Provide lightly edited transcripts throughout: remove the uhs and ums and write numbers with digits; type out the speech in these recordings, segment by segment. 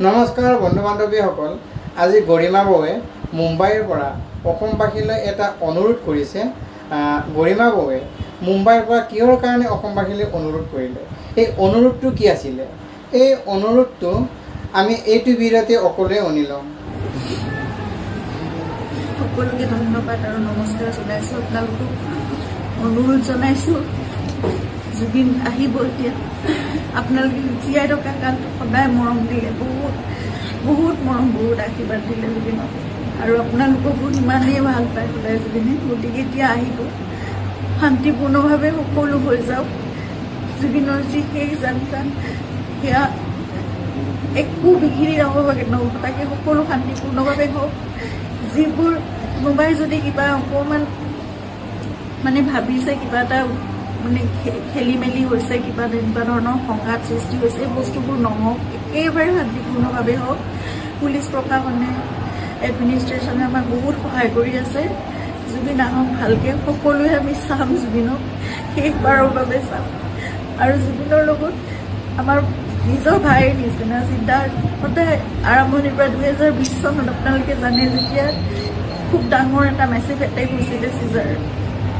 নমস্কাৰ বন্ধু বান্ধৱীসকল, আজি গৰিমা বৌৱে মুম্বাইৰ পৰা অসমবাসীলৈ এটা অনুৰোধ কৰিছে। গৰিমা বৌৱে মুম্বাইৰ পৰা কিহৰ কাৰণে অসমবাসীলৈ অনুৰোধ কৰিলে, এই অনুৰোধটো কি আছিলে, এই অনুৰোধটো আমি এইটো ভিডিঅ'তে অকলে শুনি ল'ম। সকলোকে ধন্যবাদ আৰু নমস্কাৰ জনাইছোঁ। আপোনালোকক অনুৰোধ জনাইছোঁ, জুবিন আহিব এতিয়া। আপোনালোকে জীয়াই থকা কালটো সদায় মৰম দিলে, বহুত মৰম, বহুত আশীৰ্বাদ দিলে জুবিনক, আৰু আপোনালোককো ইমানেই ভাল পায় সদায় জুবিনে। গতিকে এতিয়া আহিব, শান্তিপূৰ্ণভাৱে সকলো হৈ যাওক। জুবিনৰ যি শেষ যাত্ৰা, সেয়া একো বিঘিনি নঘটাকে সকলো শান্তিপূৰ্ণভাৱে হওক। যিবোৰ কোনোবাই যদি কিবা অকণমান ভাবিছে, কিবা এটা খেলি মেলি হৈছে, কিবা তেনেকুৱা ধৰণৰ সংঘাত সৃষ্টি হৈছে, এই বস্তুবোৰ নহওক, একেবাৰে শান্তিপূৰ্ণভাৱে হওক। পুলিচ প্ৰশাসনে, এডমিনিষ্ট্ৰেশ্যনে আমাক বহুত সহায় কৰি আছে। জুবিন আহক ভালকৈ, সকলোৱে আমি চাম, জুবিনক শেষবাৰৰ বাবে চাম। আৰু জুবিনৰ লগত আমাৰ নিজৰ ভাইৰ নিচিনা চিন্তা সদায় আৰম্ভণিৰ পৰা 2020 চনত আপোনালোকে জানে, যেতিয়া খুব ডাঙৰ এটা মেচিভ এটেক হৈছিলে চিজাৰ,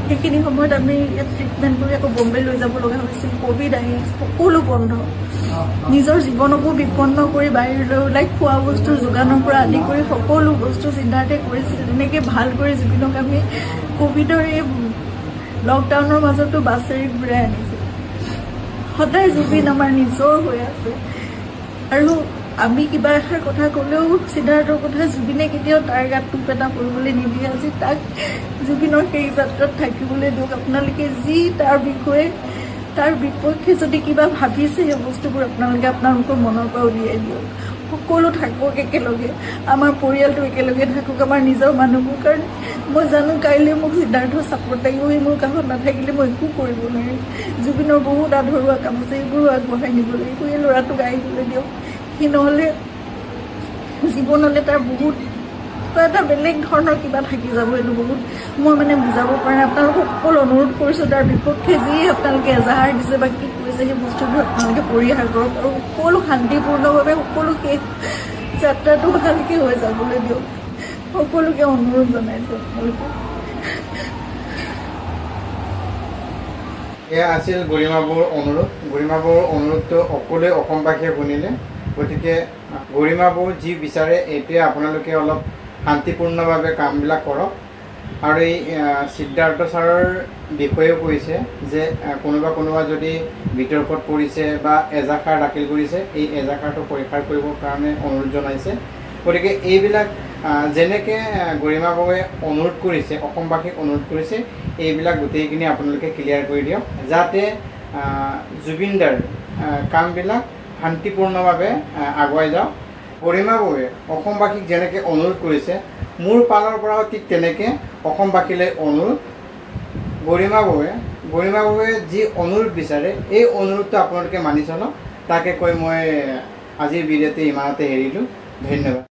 সেইখিনি সময়ত আমি ইয়াত ট্ৰিটমেণ্ট কৰি আকৌ বম্বে লৈ যাব লগা হৈছিল। ক'ভিড আহি সকলো বন্ধ, নিজৰ জীৱনকো বিপন্ন কৰি বাহিৰলৈ ওলাই খোৱা বস্তুৰ যোগানৰ পৰা আদি কৰি সকলো বস্তু চিন্তাতে কৰিছিল। তেনেকৈ ভাল কৰি জুবিনক আমি ক'ভিডৰ এই লকডাউনৰ মাজতো বাছেৰে ঘূৰাই আনিছিল। সদায় জুবিন আমাৰ নিজৰ হৈ আছে, আৰু আমি কিবা এষাৰ কথা ক'লেও সিদ্ধাৰ্থৰ কথা জুবিনে কেতিয়াও তাৰ গাত টোপ এটা পৰিবলৈ নিদিয়ে। আজি তাক জুবিনৰ সেই যাত্ৰাত থাকিবলৈ দিয়ক। আপোনালোকে যি তাৰ বিষয়ে, তাৰ বিপক্ষে যদি কিবা ভাবিছে, সেই বস্তুবোৰ আপোনালোকৰ মনৰ পৰা উলিয়াই দিয়ক। সকলো থাকক একেলগে, আমাৰ পৰিয়ালটো একেলগে থাকক, আমাৰ নিজৰ মানুহবোৰ। কাৰণ মই জানো কাইলৈ মোক সিদ্ধাৰ্থ ছাপোৰ্ট লাগিব, সি মোৰ কাষত নাথাকিলে মই একো কৰিব নোৱাৰিম। জুবিনৰ বহুত আধৰুৱা কাম আছে, এইবোৰো আগবঢ়াই নিব লাগিব। এই ল'ৰাটোক আহিবলৈ দিয়ক, সি নহ'লে জীৱনলৈ তাৰ বহুত এটা বেলেগ ধৰণৰ কিবা থাকি যাব। এইটো বহুত মই বুজাব পৰা নাই। আপোনালোকক সকলো অনুৰোধ কৰিছোঁ, তাৰ বিপক্ষে যি আপোনালোকে এজাহাৰ দিছে বা কি কৰিছে, সেই বস্তুবোৰ আপোনালোকে পৰিহাৰ কৰক, আৰু সকলো শান্তিপূৰ্ণভাৱে সকলো শেষ যাত্ৰাটো ভালকৈ হৈ যাবলৈ দিয়ক। সকলোকে অনুৰোধ জনাইছোঁ আপোনালোকে। এয়া আছিল গৰিমা বৌৰ অনুৰোধ। গৰিমা বৌৰ অনুৰোধটো সকলোৱে অসমবাসীয়ে শুনিলে। গতিকে গৰিমা বৌ যি বিচাৰে, এইটোৱে আপোনালোকে অলপ শান্তিপূৰ্ণভাৱে কামবিলাক কৰক। আৰু এই সিদ্ধাৰ্থ ছাৰৰ বিষয়েও কৈছে যে কোনোবা যদি বিতৰ্কত পৰিছে বা এজাহাৰ দাখিল কৰিছে, এই এজাহাৰটো পৰীক্ষা কৰিবৰ কাৰণে অনুৰোধ জনাইছে। গতিকে এইবিলাক যেনেকৈ গৰিমা বৌৱে অনুৰোধ কৰিছে, অসমবাসীক অনুৰোধ কৰিছে, এইবিলাক গোটেইখিনি আপোনালোকে ক্লিয়াৰ কৰি দিয়ক, যাতে জুবিনদাৰ কামবিলাক শান্তিপূৰ্ণভাৱে আগুৱাই যাওক। গৰিমা বৌৱে অসমবাসীক যেনেকৈ অনুৰোধ কৰিছে, মোৰ ফালৰ পৰাও ঠিক তেনেকৈ অসমবাসীলৈ অনুৰোধ। গৰিমা বৌৱে যি অনুৰোধ বিচাৰে, এই অনুৰোধটো আপোনালোকে মানি চলক। তাকে কৈ মই আজিৰ ভিডিঅ'টো ইমানতে এৰিলোঁ। ধন্যবাদ।